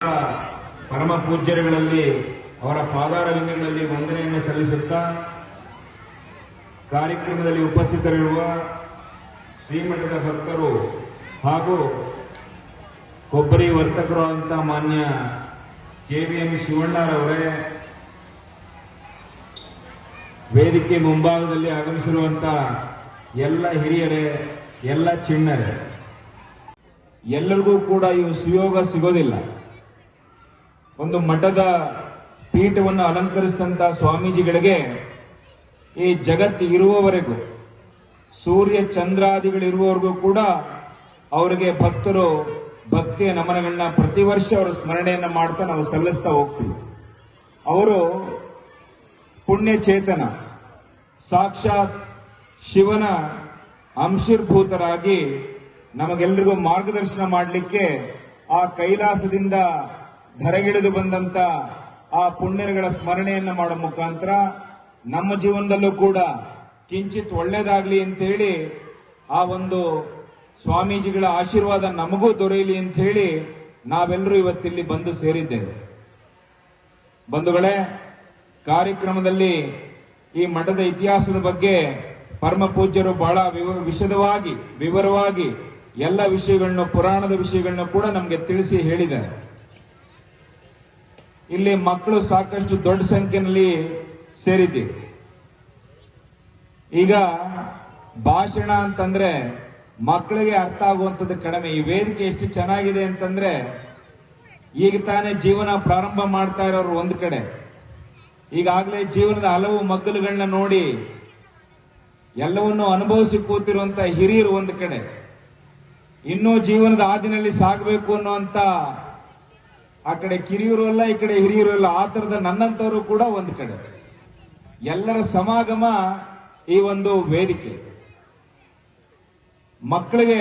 ಪರಮ ಪೂಜ್ಯರುಗಳಲ್ಲಿ ಅವರ ಪಾದಾರವಿಂದಗಳಲ್ಲಿ ವಂದನೆಯನ್ನು ಸಲ್ಲಿಸುತ್ತಾ ಕಾರ್ಯಕ್ರಮದಲ್ಲಿ ಉಪಸ್ಥಿತರಿರುವ ಶ್ರೀಮಠದ ಭಕ್ತರು ಹಾಗೂ ಕೊಬ್ಬರಿ ವರ್ತಕರು ಅಂತ ಮಾನ್ಯ KVM ಶಿವಣ್ಣರವರೇ, ವೇದಿಕೆ ಮುಂಭಾಗದಲ್ಲಿ ಆಗಮಿಸಿರುವಂತ ಎಲ್ಲ ಹಿರಿಯರೇ, ಎಲ್ಲ ಚಿಣ್ಣರೇ, ಎಲ್ಲರಿಗೂ ಕೂಡ ಇವು ಸುಯೋಗ ಸಿಗೋದಿಲ್ಲ. ಒಂದು ಮಠದ ಪೀಠವನ್ನು ಅಲಂಕರಿಸಿದಂತ ಸ್ವಾಮೀಜಿಗಳಿಗೆ ಈ ಜಗತ್ತು ಇರುವವರೆಗೂ, ಸೂರ್ಯ ಚಂದ್ರಾದಿಗಳಿರುವವರೆಗೂ ಕೂಡ ಅವರಿಗೆ ಭಕ್ತರು ಭಕ್ತಿಯ ನಮನಗಳನ್ನ ಪ್ರತಿ ವರ್ಷ ಅವರ ಸ್ಮರಣೆಯನ್ನ ಮಾಡ್ತಾ ನಾವು ಸಲ್ಲಿಸ್ತಾ ಹೋಗ್ತೀವಿ. ಅವರು ಪುಣ್ಯ ಚೇತನ, ಸಾಕ್ಷಾತ್ ಶಿವನ ಅಂಶೀರ್ಭೂತರಾಗಿ ನಮಗೆಲ್ಲರಿಗೂ ಮಾರ್ಗದರ್ಶನ ಮಾಡಲಿಕ್ಕೆ ಆ ಕೈಲಾಸದಿಂದ ಧರೆಗಿಳಿದು ಬಂದಂತ ಆ ಪುಣ್ಯಗಳ ಸ್ಮರಣೆಯನ್ನು ಮಾಡೋ ಮುಖಾಂತರ ನಮ್ಮ ಜೀವನದಲ್ಲೂ ಕೂಡ ಕಿಂಚಿತ್ ಒಳ್ಳೇದಾಗ್ಲಿ ಅಂತೇಳಿ ಆ ಒಂದು ಸ್ವಾಮೀಜಿಗಳ ಆಶೀರ್ವಾದ ನಮಗೂ ದೊರೆಯಲಿ ಅಂತ ಹೇಳಿ ನಾವೆಲ್ಲರೂ ಇವತ್ತಿಲ್ಲಿ ಬಂದು ಸೇರಿದ್ದೇವೆ. ಬಂಧುಗಳೇ, ಕಾರ್ಯಕ್ರಮದಲ್ಲಿ ಈ ಮಠದ ಇತಿಹಾಸದ ಬಗ್ಗೆ ಪರಮ ಪೂಜ್ಯರು ಬಹಳ ವಿಶದವಾಗಿ ವಿವರವಾಗಿ ಎಲ್ಲ ವಿಷಯಗಳನ್ನು, ಪುರಾಣದ ವಿಷಯಗಳನ್ನು ಕೂಡ ನಮಗೆ ತಿಳಿಸಿ ಹೇಳಿದ್ದಾರೆ. ಇಲ್ಲಿ ಮಕ್ಕಳು ಸಾಕಷ್ಟು ದೊಡ್ಡ ಸಂಖ್ಯೆಯಲ್ಲಿ ಸೇರಿದ್ದೀವಿ. ಈಗ ಭಾಷಣ ಅಂತಂದ್ರೆ ಮಕ್ಕಳಿಗೆ ಅರ್ಥ ಆಗುವಂಥದ್ದು ಕಡಿಮೆ. ಈ ವೇದಿಕೆ ಎಷ್ಟು ಚೆನ್ನಾಗಿದೆ ಅಂತಂದ್ರೆ, ಈಗ ತಾನೇ ಜೀವನ ಪ್ರಾರಂಭ ಮಾಡ್ತಾ ಇರೋರು ಒಂದು ಕಡೆ, ಈಗಾಗಲೇ ಜೀವನದ ಹಲವು ಮಗ್ಗಲುಗಳನ್ನ ನೋಡಿ ಎಲ್ಲವನ್ನೂ ಅನುಭವಿಸಿ ಕೂತಿರುವಂತ ಹಿರಿಯರು ಒಂದು ಕಡೆ, ಇನ್ನೂ ಜೀವನದ ಹಾದಿನಲ್ಲಿ ಸಾಗಬೇಕು ಅನ್ನುವಂತ ಆ ಕಡೆ ಕಿರಿಯರು ಅಲ್ಲ, ಈ ಕಡೆ ಹಿರಿಯರು ಅಲ್ಲ, ಆ ತರದ ನನ್ನಂತವರು ಕೂಡ ಒಂದು ಕಡೆ, ಎಲ್ಲರ ಸಮಾಗಮ ಈ ಒಂದು ವೇದಿಕೆ. ಮಕ್ಕಳಿಗೆ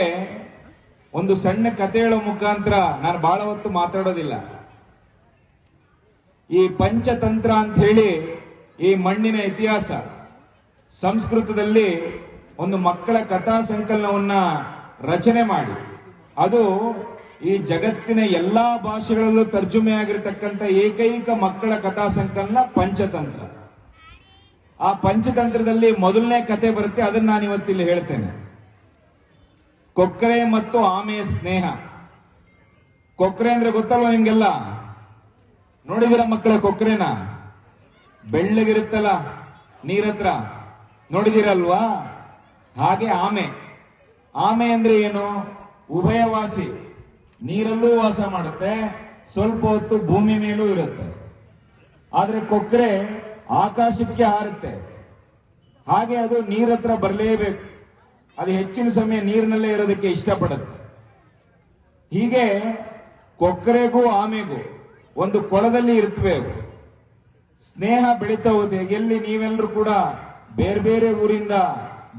ಒಂದು ಸಣ್ಣ ಕಥೆ ಹೇಳೋ ಮುಖಾಂತರ ನಾನು ಬಹಳ ಹೊತ್ತು ಮಾತಾಡೋದಿಲ್ಲ. ಈ ಪಂಚತಂತ್ರ ಅಂತ ಹೇಳಿ ಈ ಮಣ್ಣಿನ ಇತಿಹಾಸ ಸಂಸ್ಕೃತದಲ್ಲಿ ಒಂದು ಮಕ್ಕಳ ಕಥಾ ಸಂಕಲನವನ್ನ ರಚನೆ ಮಾಡಿ, ಅದು ಈ ಜಗತ್ತಿನ ಎಲ್ಲಾ ಭಾಷೆಗಳಲ್ಲೂ ತರ್ಜುಮೆ ಆಗಿರತಕ್ಕಂಥ ಏಕೈಕ ಮಕ್ಕಳ ಕಥಾ ಸಂಕಲನ ಪಂಚತಂತ್ರ. ಆ ಪಂಚತಂತ್ರದಲ್ಲಿ ಮೊದಲನೇ ಕತೆ ಬರುತ್ತೆ, ಅದನ್ನ ನಾನು ಇವತ್ತಿಲ್ಲಿ ಹೇಳ್ತೇನೆ. ಕೊಕ್ಕರೆ ಮತ್ತು ಆಮೆಯ ಸ್ನೇಹ. ಕೊಕ್ಕರೆ ಅಂದ್ರೆ ಗೊತ್ತಲ್ವ ನಿಮ್ಗೆಲ್ಲ? ನೋಡಿದಿರ ಮಕ್ಕಳ ಕೊಕ್ಕರೆನ? ಬೆಳ್ಳಗಿರುತ್ತಲ್ಲ ನೀರತ್ರ, ನೋಡಿದಿರಲ್ವಾ? ಹಾಗೆ ಆಮೆ. ಆಮೆ ಅಂದ್ರೆ ಏನು? ಉಭಯವಾಸಿ, ನೀರಲ್ಲೂ ವಾಸ ಮಾಡುತ್ತೆ, ಸ್ವಲ್ಪ ಹೊತ್ತು ಭೂಮಿ ಮೇಲೂ ಇರುತ್ತೆ. ಆದ್ರೆ ಕೊಕ್ಕರೆ ಆಕಾಶಕ್ಕೆ ಹಾರುತ್ತೆ. ಹಾಗೆ ಅದು ನೀರತ್ರ ಬರಲೇಬೇಕು, ಅದು ಹೆಚ್ಚಿನ ಸಮಯ ನೀರಿನಲ್ಲೇ ಇರೋದಕ್ಕೆ ಇಷ್ಟಪಡುತ್ತೆ. ಹೀಗೆ ಕೊಕ್ಕರೆಗೂ ಆಮೆಗೂ ಒಂದು ಕೊಳದಲ್ಲಿ ಇರ್ತವೆ. ಸ್ನೇಹ ಬೆಳೀತಾ ಹೋದೆ. ಎಲ್ಲಿ ನೀವೆಲ್ಲರೂ ಕೂಡ ಬೇರೆ ಬೇರೆ ಊರಿಂದ,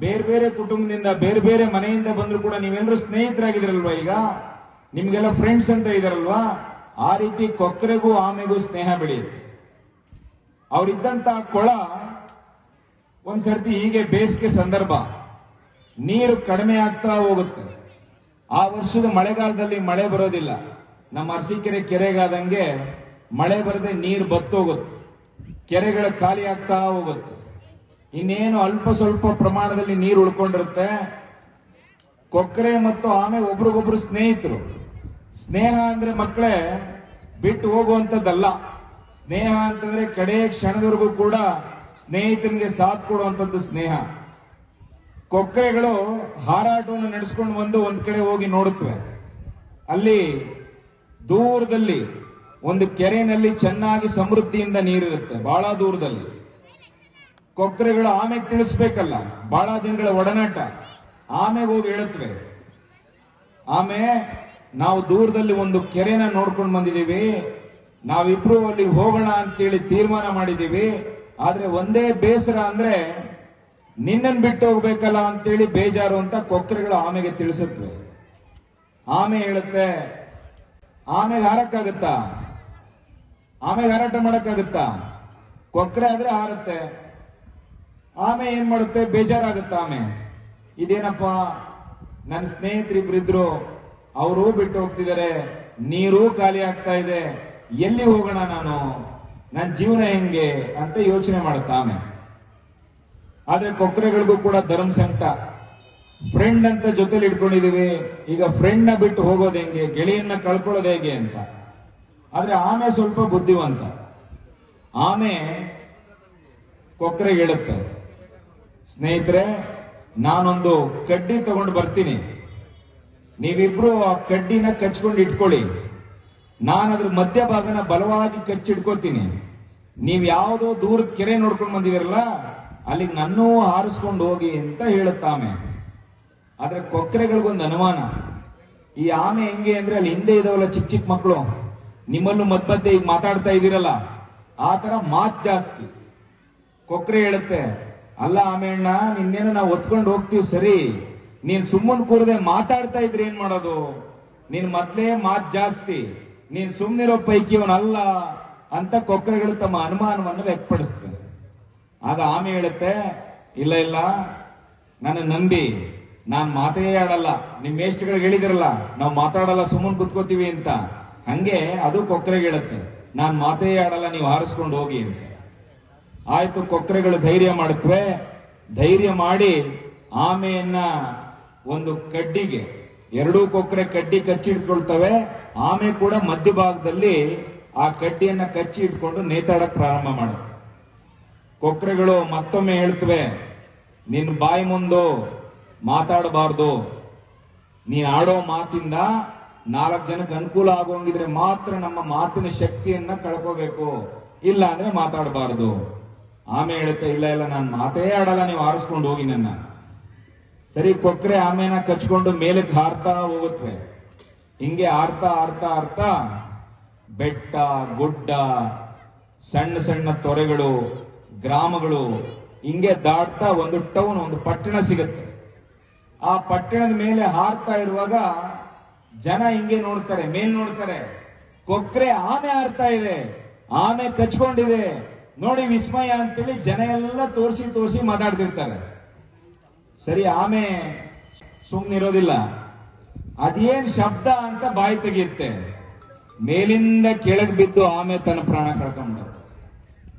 ಬೇರೆ ಬೇರೆ ಕುಟುಂಬದಿಂದ, ಬೇರೆ ಬೇರೆ ಮನೆಯಿಂದ ಬಂದ್ರು ಕೂಡ ನೀವೆಲ್ಲರೂ ಸ್ನೇಹಿತರಾಗಿದ್ರಲ್ವಾ? ಈಗ ನಿಮ್ಗೆಲ್ಲ ಫ್ರೆಂಡ್ಸ್ ಅಂತ ಇದಾರಲ್ವಾ? ಆ ರೀತಿ ಕೊಕ್ಕರೆಗೂ ಆಮೆಗೂ ಸ್ನೇಹ ಬೆಳೆಯುತ್ತೆ. ಅವರಿದ್ದಂತ ಕೊಳ ಒಂದ್ಸರ್ತಿ ಹೀಗೆ ಬೇಸಿಗೆ ಸಂದರ್ಭ, ನೀರು ಕಡಿಮೆ ಆಗ್ತಾ ಹೋಗುತ್ತೆ. ಆ ವರ್ಷದ ಮಳೆಗಾಲದಲ್ಲಿ ಮಳೆ ಬರೋದಿಲ್ಲ. ನಮ್ಮ ಅರಸೀಕೆರೆ ಕೆರೆಗಾದಂಗೆ ಮಳೆ ಬರದೆ ನೀರು ಬತ್ತೋಗುತ್ತೆ, ಕೆರೆಗಳ ಖಾಲಿ ಆಗ್ತಾ ಹೋಗುತ್ತೆ. ಇನ್ನೇನು ಅಲ್ಪ ಸ್ವಲ್ಪ ಪ್ರಮಾಣದಲ್ಲಿ ನೀರು ಉಳ್ಕೊಂಡಿರುತ್ತೆ. ಕೊಕ್ಕರೆ ಮತ್ತು ಆಮೆ ಒಬ್ರಿಗೊಬ್ರು ಸ್ನೇಹಿತರು. ಸ್ನೇಹ ಅಂದ್ರೆ ಮಕ್ಕಳೇ ಬಿಟ್ಟು ಹೋಗುವಂಥದ್ದಲ್ಲ. ಸ್ನೇಹ ಅಂತಂದ್ರೆ ಕಡೆ ಕ್ಷಣದವರೆಗೂ ಕೂಡ ಸ್ನೇಹಿತನಿಗೆ ಸಾಥ್ ಕೊಡುವಂಥದ್ದು ಸ್ನೇಹ. ಕೊಕ್ಕರೆಗಳು ಹಾರಾಟವನ್ನು ನಡೆಸ್ಕೊಂಡು ಬಂದು ಒಂದ್ ಕಡೆ ಹೋಗಿ ನೋಡುತ್ತವೆ. ಅಲ್ಲಿ ದೂರದಲ್ಲಿ ಒಂದು ಕೆರೆಯಲ್ಲಿ ಚೆನ್ನಾಗಿ ಸಮೃದ್ಧಿಯಿಂದ ನೀರಿರುತ್ತೆ, ಬಹಳ ದೂರದಲ್ಲಿ. ಕೊಕ್ಕರೆಗಳು ಆಮೆಗೆ ತಿಳಿಸ್ಬೇಕಲ್ಲ, ಬಹಳ ದಿನಗಳ ಒಡನಾಟ. ಆಮೆಗೆ ಹೋಗಿ ಹೇಳುತ್ತವೆ, ಆಮೆ ನಾವು ದೂರದಲ್ಲಿ ಒಂದು ಕೆರೆನ ನೋಡ್ಕೊಂಡು ಬಂದಿದ್ದೀವಿ, ನಾವಿಬ್ರು ಅಲ್ಲಿ ಹೋಗೋಣ ಅಂತೇಳಿ ತೀರ್ಮಾನ ಮಾಡಿದ್ದೀವಿ. ಆದ್ರೆ ಒಂದೇ ಬೇಸರ ಅಂದ್ರೆ ನಿನ್ನನ್ನು ಬಿಟ್ಟು ಹೋಗ್ಬೇಕಲ್ಲ ಅಂತೇಳಿ ಬೇಜಾರು ಅಂತ ಕೊಕ್ಕರೆಗಳು ಆಮೆಗೆ ತಿಳಿಸುತ್ತವೆ. ಆಮೆ ಹೇಳುತ್ತೆ, ಆಮೆಗೆ ಹಾರಕ್ಕಾಗತ್ತಾ? ಆಮೆಗೆ ಹಾರಾಟ ಮಾಡಕ್ಕಾಗತ್ತಾ? ಕೊಕ್ಕರೆ ಆದ್ರೆ ಹಾರುತ್ತೆ. ಆಮೆ ಏನ್ ಮಾಡುತ್ತೆ? ಬೇಜಾರಾಗುತ್ತೆ ಆಮೆ. ಇದೇನಪ್ಪ, ನನ್ನ ಸ್ನೇಹಿತರಿಬ್ರಿದ್ರು, ಅವರು ಬಿಟ್ಟು ಹೋಗ್ತಿದ್ದಾರೆ, ನೀರು ಖಾಲಿ ಆಗ್ತಾ ಇದೆ, ಎಲ್ಲಿ ಹೋಗೋಣ ನಾನು, ನನ್ನ ಜೀವನ ಹೆಂಗೆ ಅಂತ ಯೋಚನೆ ಮಾಡುತ್ತಾ ಆಮೆ. ಆದ್ರೆ ಕೊಕ್ಕರೆಗಳಿಗೂ ಕೂಡ ಧರ್ಮ ಸಂಕಟ. ಫ್ರೆಂಡ್ ಅಂತ ಜೊತೆಲಿ ಇಟ್ಕೊಂಡಿದೀವಿ, ಈಗ ಫ್ರೆಂಡ್ ನ ಬಿಟ್ಟು ಹೋಗೋದು ಹೆಂಗೆ, ಗೆಳೆಯನ್ನ ಕಳ್ಕೊಳ್ಳೋದು ಹೇಗೆ ಅಂತ. ಆದ್ರೆ ಆಮೆ ಸ್ವಲ್ಪ ಬುದ್ಧಿವಂತ. ಆಮೆ ಕೊಕ್ಕರೆಗೆ ಹೇಳುತ್ತೆ, ಸ್ನೇಹಿತರೆ ನಾನೊಂದು ಕಡ್ಡಿ ತಗೊಂಡು ಬರ್ತೀನಿ, ನೀವಿಬ್ರು ಆ ಕಡ್ಡಿನ ಕಚ್ಕೊಂಡು ಇಟ್ಕೊಳ್ಳಿ, ನಾನು ಅದ್ರ ಮಧ್ಯಭಾಗನ ಬಲವಾಗಿ ಕಚ್ಚಿಡ್ಕೋತೀನಿ, ನೀವ್ ಯಾವುದೋ ದೂರದ ಕೆರೆ ನೋಡ್ಕೊಂಡು ಬಂದಿದಿರಲ್ಲ ಅಲ್ಲಿಗೆ ನನ್ನೂ ಹಾರಿಸ್ಕೊಂಡು ಹೋಗಿ ಅಂತ ಹೇಳುತ್ತಾಮೆ. ಆದ್ರೆ ಕೊಕ್ಕರೆಗಳಿಗೊಂದು ಅನುಮಾನ, ಈ ಆಮೆ ಹೆಂಗೆ ಅಂದ್ರೆ ಅಲ್ಲಿ ಹಿಂದೆ ಇದಾವಲ್ಲ ಚಿಕ್ಕ ಚಿಕ್ಕ ಮಕ್ಕಳು, ನಿಮ್ಮಲ್ಲೂ ಮಧ್ಯ ಈಗ ಮಾತಾಡ್ತಾ ಇದ್ದೀರಲ್ಲ ಆ ತರ ಮಾತ್ ಜಾಸ್ತಿ. ಕೊಕ್ಕರೆ ಹೇಳುತ್ತೆ, ಅಲ್ಲ ಆಮೆ ಅಣ್ಣ, ನಿನ್ನೇನು ನಾವು ಒತ್ಕೊಂಡು ಹೋಗ್ತೀವಿ ಸರಿ, ನೀನ್ ಸುಮ್ಮನ್ ಕೂರದೆ ಮಾತಾಡ್ತಾ ಇದ್ರೆ ಏನ್ ಮಾಡೋದು, ನೀನ್ ಮೊದ್ಲೇ ಮಾತ್ ಜಾಸ್ತಿ, ನೀನ್ ಸುಮ್ನಿರೋ ಪೈಕಿ ಅವನಲ್ಲ ಅಂತ ಕೊಕ್ಕರೆಗಳು ತಮ್ಮ ಅನುಮಾನವನ್ನು ವ್ಯಕ್ತಪಡಿಸ್ತವೆ. ಆಗ ಆಮೆ ಹೇಳುತ್ತೆ, ಇಲ್ಲ ಇಲ್ಲ, ನನ್ನ ನಂಬಿ ನಾನ್ ಮಾತೇ ಆಡಲ್ಲ, ನಿಮ್ ಮೇಷ್ಟ್ಗಳಿಗೆ ಹೇಳಿದಿರಲ್ಲ ನಾವು ಮಾತಾಡಲ್ಲ ಸುಮ್ಮನೆ ಕುತ್ಕೋತೀವಿ ಅಂತ, ಹಂಗೆ ಅದು ಕೊಕ್ಕರೆಗೆ ಹೇಳುತ್ತೆ, ನಾನ್ ಮಾತೇ ಆಡಲ್ಲ, ನೀವು ಹಾರಿಸ್ಕೊಂಡು ಹೋಗಿ ಅಂತ. ಆಯ್ತು, ಕೊಕ್ಕರೆಗಳು ಧೈರ್ಯ ಮಾಡುತ್ತವೆ. ಧೈರ್ಯ ಮಾಡಿ ಆಮೆಯನ್ನ ಒಂದು ಕಡ್ಡಿಗೆ, ಎರಡೂ ಕೊಕ್ಕರೆ ಕಡ್ಡಿ ಕಚ್ಚಿಟ್ಕೊಳ್ತವೆ, ಆಮೆ ಕೂಡ ಮಧ್ಯಭಾಗದಲ್ಲಿ ಆ ಕಡ್ಡಿಯನ್ನ ಕಚ್ಚಿ ಇಟ್ಕೊಂಡು ನೇತಾಡಕ್ ಪ್ರಾರಂಭ ಮಾಡುತ್ತೆ. ಕೊಕ್ಕರೆಗಳು ಮತ್ತೊಮ್ಮೆ ಹೇಳ್ತವೆ, ನಿನ್ನ ಬಾಯಿ ಮುಂದು ಮಾತಾಡಬಾರ್ದು, ನೀನ್ ಆಡೋ ಮಾತಿಂದ 4 ಜನಕ್ಕೆ ಅನುಕೂಲ ಆಗೋಂಗಿದ್ರೆ ಮಾತ್ರ ನಮ್ಮ ಮಾತಿನ ಶಕ್ತಿಯನ್ನ ಕಳ್ಕೋಬೇಕು, ಇಲ್ಲ ಅಂದ್ರೆ ಮಾತಾಡಬಾರದು. ಆಮೆ ಹೇಳುತ್ತೆ, ಇಲ್ಲ ಇಲ್ಲ ನಾನು ಮಾತೇ ಆಡಲ್ಲ, ನೀವು ಹಾರಿಸ್ಕೊಂಡು ಹೋಗಿ ನನ್ನ. ಸರಿ, ಕೊಕ್ಕರೆ ಆಮೆನ ಕಚ್ಕೊಂಡು ಮೇಲಕ್ಕೆ ಹಾರ್ತಾ ಹೋಗುತ್ತವೆ. ಹಿಂಗೆ ಹಾರ್ತಾ ಹಾರ್ತಾ ಹಾರ್ತಾ ಬೆಟ್ಟ ಗುಡ್ಡ, ಸಣ್ಣ ಸಣ್ಣ ತೊರೆಗಳು, ಗ್ರಾಮಗಳು ಹಿಂಗೆ ದಾಟ್ತಾ ಒಂದು ಟೌನ್, ಒಂದು ಪಟ್ಟಣ ಸಿಗುತ್ತೆ. ಆ ಪಟ್ಟಣದ ಮೇಲೆ ಹಾರ್ತಾ ಇರುವಾಗ ಜನ ಹಿಂಗೆ ನೋಡ್ತಾರೆ, ಮೇಲ್ ನೋಡ್ತಾರೆ, ಕೊಕ್ಕರೆ ಆಮೆ ಹಾರ್ತಾ ಇದೆ, ಆಮೆ ಕಚ್ಕೊಂಡಿದೆ ನೋಡಿ ವಿಸ್ಮಯ ಅಂತೇಳಿ ಜನ ಎಲ್ಲ ತೋರಿಸಿ ತೋರಿಸಿ ಮಾತಾಡ್ತಿರ್ತಾರೆ. ಸರಿ, ಆಮೆ ಸುಮ್ಮನಿರೋದಿಲ್ಲ, ಅದೇನ್ ಶಬ್ದ ಅಂತ ಬಾಯಿ ತೆಗೆಯುತ್ತೆ. ಮೇಲಿಂದ ಕೆಳಗೆ ಬಿದ್ದು ಆಮೆ ತನ್ನ ಪ್ರಾಣ ಕಳ್ಕೊಂಡ್ಬಿಡುತ್ತೆ.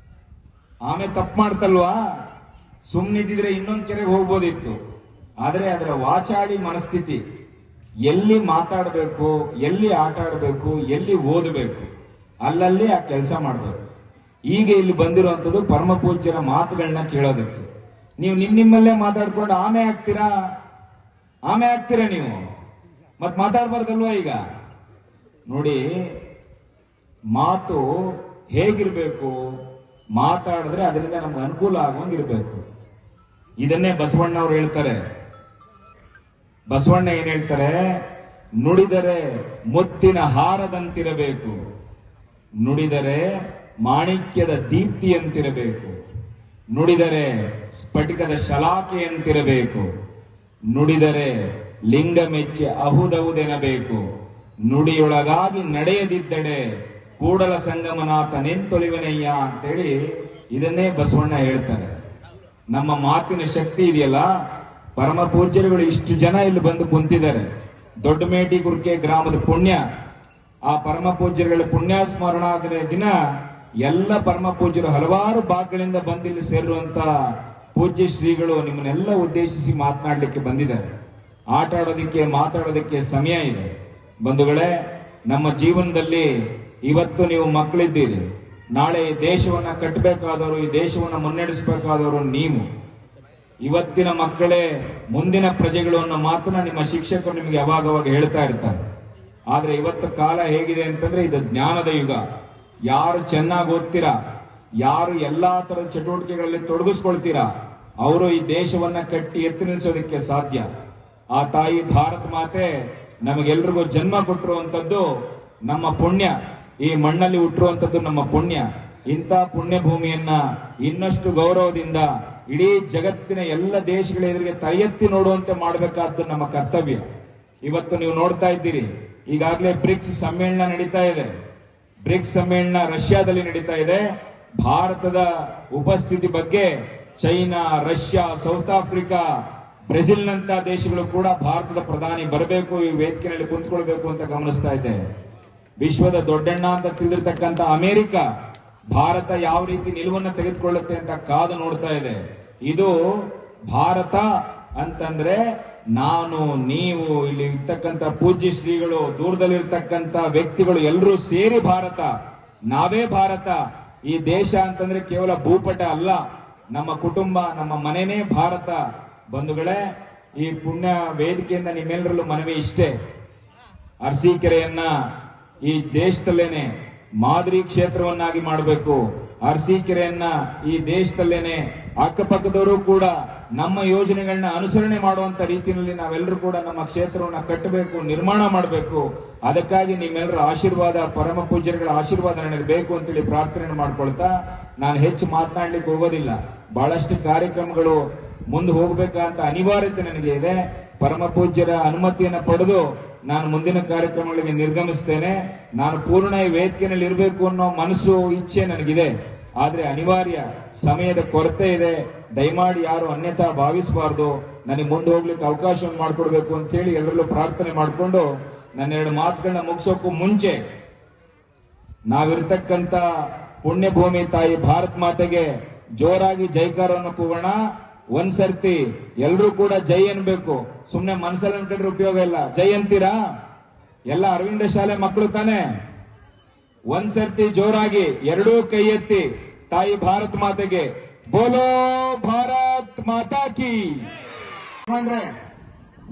ಆಮೆ ತಪ್ಪು ಮಾಡ್ತಲ್ವಾ, ಸುಮ್ಮನಿದ್ರೆ ಇನ್ನೊಂದು ಕೆರೆಗೆ ಹೋಗ್ಬೋದಿತ್ತು. ಆದ್ರೆ ಅದರ ವಾಚಾಡಿ ಮನಸ್ಥಿತಿ, ಎಲ್ಲಿ ಮಾತಾಡಬೇಕು, ಎಲ್ಲಿ ಆಟ ಆಡಬೇಕು, ಎಲ್ಲಿ ಓದಬೇಕು, ಅಲ್ಲಲ್ಲಿ ಆ ಕೆಲಸ ಮಾಡಬೇಕು. ಈಗ ಇಲ್ಲಿ ಬಂದಿರುವಂತದ್ದು ಪರಮ ಪೂಜ್ಯರ ಮಾತುಗಳನ್ನ ಕೇಳೋದಕ್ಕೆ. ನೀವು ನಿಮ್ಮಲ್ಲೇ ಮಾತಾಡ್ಕೊಂಡು ಆಮೆ ಆಗ್ತೀರಾ, ಆಮೆ ಆಗ್ತೀರಾ ನೀವು, ಮತ್ ಮಾತಾಡ್ಬಾರ್ದಲ್ವಾ? ಈಗ ನೋಡಿ, ಮಾತು ಹೇಗಿರ್ಬೇಕು, ಮಾತಾಡಿದ್ರೆ ಅದರಿಂದ ನಮ್ಗೆ ಅನುಕೂಲ ಆಗೋಂಗಿರ್ಬೇಕು. ಇದನ್ನೇ ಬಸವಣ್ಣ ಅವ್ರು ಹೇಳ್ತಾರೆ. ಬಸವಣ್ಣ ಏನ್ ಹೇಳ್ತಾರೆ, ನುಡಿದರೆ ಮುತ್ತಿನ ಹಾರದಂತಿರಬೇಕು, ನುಡಿದರೆ ಮಾಣಿಕ್ಯದ ದೀಪ್ತಿಯಂತಿರಬೇಕು, ನುಡಿದರೆ ಸ್ಫಟಿಕದ ಶಲಾಕೆಯಂತಿರಬೇಕು, ನುಡಿದರೆ ಲಿಂಗ ಮೆಚ್ಚಿ ಅಹುದಹುದೆನಬೇಕು, ನುಡಿಯೊಳಗಾಗಿ ನಡೆಯದಿದ್ದಡೆ ಕೂಡಲ ಸಂಗಮನಾಥ ನೆಂತೊಲಿವನಯ್ಯ ಅಂತೇಳಿ ಇದನ್ನೇ ಬಸವಣ್ಣ ಹೇಳ್ತಾರೆ. ನಮ್ಮ ಮಾತಿನ ಶಕ್ತಿ ಇದೆಯಲ್ಲ, ಪರಮ ಪೂಜ್ಯರುಗಳು ಇಷ್ಟು ಜನ ಇಲ್ಲಿ ಬಂದು ಕುಂತಿದ್ದಾರೆ. ದೊಡ್ಡ ಮೇಟಿ ಗುರ್ಕೆ ಗ್ರಾಮದ ಪುಣ್ಯ, ಆ ಪರಮ ಪೂಜ್ಯರುಗಳ ಪುಣ್ಯ ಸ್ಮರಣಾದ ದಿನ ಎಲ್ಲ ಪರಮ ಪೂಜ್ಯರು ಹಲವಾರು ಭಾಗಗಳಿಂದ ಬಂದು ಇಲ್ಲಿ ಸೇರುವಂತ ಪೂಜ್ಯ ಶ್ರೀಗಳು ನಿಮ್ಮನ್ನೆಲ್ಲ ಉದ್ದೇಶಿಸಿ ಮಾತನಾಡಲಿಕ್ಕೆ ಬಂದಿದ್ದಾರೆ. ಆಟ ಆಡೋದಕ್ಕೆ ಮಾತಾಡೋದಕ್ಕೆ ಸಮಯ ಇದೆ. ಬಂಧುಗಳೇ, ನಮ್ಮ ಜೀವನದಲ್ಲಿ ಇವತ್ತು ನೀವು ಮಕ್ಕಳಿದ್ದೀರಿ, ನಾಳೆ ಈ ದೇಶವನ್ನ ಕಟ್ಟಬೇಕಾದವರು, ಈ ದೇಶವನ್ನ ಮುನ್ನಡೆಸಬೇಕಾದವರು ನೀವು. ಇವತ್ತಿನ ಮಕ್ಕಳೇ ಮುಂದಿನ ಪ್ರಜೆಗಳು ಅನ್ನೋ ಮಾತನ್ನ ನಿಮ್ಮ ಶಿಕ್ಷಕರು ನಿಮ್ಗೆ ಯಾವಾಗವಾಗ ಹೇಳ್ತಾ ಇರ್ತಾರೆ. ಆದ್ರೆ ಇವತ್ತು ಕಾಲ ಹೇಗಿದೆ ಅಂತಂದ್ರೆ ಇದು ಜ್ಞಾನದ ಯುಗ. ಯಾರು ಚೆನ್ನಾಗಿ ಓದ್ತೀರಾ, ಯಾರು ಎಲ್ಲಾ ತರದ ಚಟುವಟಿಕೆಗಳಲ್ಲಿ ತೊಡಗಿಸ್ಕೊಳ್ತೀರಾ, ಅವರು ಈ ದೇಶವನ್ನ ಕಟ್ಟಿ ಎತ್ತಿ ನಿಲ್ಲಿಸೋದಕ್ಕೆ ಸಾಧ್ಯ. ಆ ತಾಯಿ ಭಾರತ ಮಾತೆ ನಮಗೆಲ್ರಿಗೂ ಜನ್ಮ ಕೊಟ್ಟಿರುವಂತದ್ದು ನಮ್ಮ ಪುಣ್ಯ, ಈ ಮಣ್ಣಲ್ಲಿ ಹುಟ್ಟಿರುವಂತದ್ದು ನಮ್ಮ ಪುಣ್ಯ. ಇಂಥ ಪುಣ್ಯ ಭೂಮಿಯನ್ನ ಇನ್ನಷ್ಟು ಗೌರವದಿಂದ ಇಡೀ ಜಗತ್ತಿನ ಎಲ್ಲ ದೇಶಗಳ ಎದುರಿಗೆ ತಲೆ ಎತ್ತಿ ನೋಡುವಂತೆ ಮಾಡಬೇಕಾದ್ದು ನಮ್ಮ ಕರ್ತವ್ಯ. ಇವತ್ತು ನೀವು ನೋಡ್ತಾ ಇದ್ದೀರಿ, ಈಗಾಗಲೇ ಬ್ರಿಕ್ಸ್ ಸಮ್ಮೇಳನ ನಡೀತಾ ಇದೆ. ಬ್ರಿಕ್ಸ್ ಸಮ್ಮೇಳನ ರಷ್ಯಾದಲ್ಲಿ ನಡೀತಾ ಇದೆ. ಭಾರತದ ಉಪಸ್ಥಿತಿ ಬಗ್ಗೆ ಚೈನಾ, ರಷ್ಯಾ, ಸೌತ್ ಆಫ್ರಿಕಾ, ಬ್ರೆಜಿಲ್ನಂತ ದೇಶಗಳು ಕೂಡ ಭಾರತದ ಪ್ರಧಾನಿ ಬರಬೇಕು, ಈ ವೇದಿಕೆಯಲ್ಲಿ ಕುಂತ್ಕೊಳ್ಬೇಕು ಅಂತ ಗಮನಿಸ್ತಾ ಇದೆ. ವಿಶ್ವದ ದೊಡ್ಡಣ್ಣ ಅಂತ ತಿಳಿದಿರ್ತಕ್ಕಂಥ ಅಮೆರಿಕ ಭಾರತ ಯಾವ ರೀತಿ ನಿಲುವನ್ನು ತೆಗೆದುಕೊಳ್ಳುತ್ತೆ ಅಂತ ಕಾದು ನೋಡ್ತಾ ಇದೆ. ಇದು ಭಾರತ ಅಂತಂದ್ರೆ ನಾನು, ನೀವು, ಇಲ್ಲಿ ಇರ್ತಕ್ಕಂಥ ಪೂಜ್ಯ ಶ್ರೀಗಳು, ದೂರದಲ್ಲಿರ್ತಕ್ಕಂಥ ವ್ಯಕ್ತಿಗಳು ಎಲ್ಲರೂ ಸೇರಿ ಭಾರತ. ನಾವೇ ಭಾರತ. ಈ ದೇಶ ಅಂತಂದ್ರೆ ಕೇವಲ ಭೂಪಟ ಅಲ್ಲ, ನಮ್ಮ ಕುಟುಂಬ, ನಮ್ಮ ಮನೆನೇ ಭಾರತ. ಬಂಧುಗಳೇ, ಈ ಪುಣ್ಯ ವೇದಿಕೆಯಿಂದ ನಿಮ್ಮೆಲ್ಲರಲ್ಲೂ ಮನವಿ ಇಷ್ಟೇ, ಅರಸೀಕೆರೆಯನ್ನ ಈ ದೇಶದಲ್ಲೇನೆ ಮಾದರಿ ಕ್ಷೇತ್ರವನ್ನಾಗಿ ಮಾಡಬೇಕು. ಅರಸೀಕೆರೆಯನ್ನ ಈ ದೇಶದಲ್ಲೇನೆ ಅಕ್ಕಪಕ್ಕದವರು ಕೂಡ ನಮ್ಮ ಯೋಜನೆಗಳನ್ನ ಅನುಸರಣೆ ಮಾಡುವಂತ ರೀತಿಯಲ್ಲಿ ನಾವೆಲ್ಲರೂ ಕೂಡ ನಮ್ಮ ಕ್ಷೇತ್ರವನ್ನ ಕಟ್ಟಬೇಕು, ನಿರ್ಮಾಣ ಮಾಡಬೇಕು. ಅದಕ್ಕಾಗಿ ನಿಮ್ಮೆಲ್ಲರ ಆಶೀರ್ವಾದ, ಪರಮ ಪೂಜ್ಯರುಗಳ ಆಶೀರ್ವಾದ ನನಗೆ ಬೇಕು ಅಂತೇಳಿ ಪ್ರಾರ್ಥನೆ ಮಾಡ್ಕೊಳ್ತಾ ನಾನು ಹೆಚ್ಚು ಮಾತನಾಡ್ಲಿಕ್ಕೆ ಹೋಗೋದಿಲ್ಲ. ಬಹಳಷ್ಟು ಕಾರ್ಯಕ್ರಮಗಳು ಮುಂದೆ ಹೋಗ್ಬೇಕಂತ ಅನಿವಾರ್ಯತೆ ನನಗೆ ಇದೆ. ಪರಮ ಪೂಜ್ಯರ ಅನುಮತಿಯನ್ನ ಪಡೆದು ನಾನು ಮುಂದಿನ ಕಾರ್ಯಕ್ರಮಗಳಿಗೆ ನಿರ್ಗಮಿಸ್ತೇನೆ. ನಾನು ಪೂರ್ಣ ಈ ವೇದಿಕೆಯಲ್ಲಿ ಇರಬೇಕು ಅನ್ನೋ ಮನಸ್ಸು, ಇಚ್ಛೆ ನನಗಿದೆ. ಆದ್ರೆ ಅನಿವಾರ್ಯ, ಸಮಯದ ಕೊರತೆ ಇದೆ. ದಯಮಾಡಿ ಯಾರು ಅನ್ಯತಾ ಭಾವಿಸಬಾರ್ದು. ನನಗೆ ಮುಂದೆ ಹೋಗ್ಲಿಕ್ಕೆ ಅವಕಾಶವನ್ನು ಮಾಡಿಕೊಡ್ಬೇಕು ಅಂತ ಹೇಳಿ ಎಲ್ಲರಲ್ಲೂ ಪ್ರಾರ್ಥನೆ ಮಾಡಿಕೊಂಡು ನನ್ನ ಎರಡು ಮಾತುಗಳನ್ನ ಮುಗಿಸೋಕ್ಕೂ ಮುಂಚೆ ನಾವಿರ್ತಕ್ಕಂಥ ಪುಣ್ಯಭೂಮಿ ತಾಯಿ ಭಾರತ್ ಮಾತೆಗೆ ಜೋರಾಗಿ ಜೈಕಾರವನ್ನು ಕೂಗೋಣ. ಒಂದ್ಸರ್ತಿ ಎಲ್ರೂ ಕೂಡ ಜೈ ಅನ್ಬೇಕು. ಸುಮ್ನೆ ಮನಸ್ಸಲ್ಲಿ ಅನ್ಕೊಂಡ್ರೆ ಉಪಯೋಗ ಇಲ್ಲ. ಜೈ ಅಂತೀರಾ? ಎಲ್ಲ ಅರವಿಂದ ಶಾಲೆ ಮಕ್ಕಳು ತಾನೆ? ಒಂದ್ಸರ್ತಿ ಜೋರಾಗಿ ಎರಡೂ ಕೈ ಎತ್ತಿ ತಾಯಿ ಭಾರತ್ ಮಾತೆಗೆ ಬೋಲೋ ಭಾರತ್ ಮಾತಾ ಕಿ. ಅಂದ್ರೆ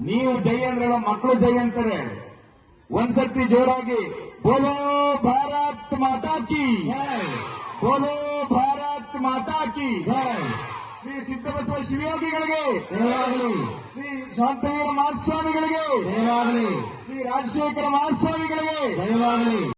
ನೀವು ಜೈ ಅಂದ್ರಲ್ಲ, ಮಕ್ಕಳು ಜೈ ಅಂತಾರೆ. ಒಂದ್ಸರ್ತಿ ಜೋರಾಗಿ ಬೋಲೋ ಭಾರತ್ ಮಾತಾ ಕಿ, ಬೋಲೋ ಭಾರತ್ ಮಾತಾ ಕಿ. ಶ್ರೀ ಸಿದ್ದಬಸವ ಶಿವಯೋಗಿಗಳಿಗೆ ಜಯವಾಗಲಿ, ಶ್ರೀ ಶಾಂತವೀರ ಮಹಾಸ್ವಾಮಿಗಳಿಗೆ ಜಯವಾಗಲಿ, ಶ್ರೀ ರಾಜಶೇಖರ ಮಹಾಸ್ವಾಮಿಗಳಿಗೆ ಜಯವಾಗಲಿ.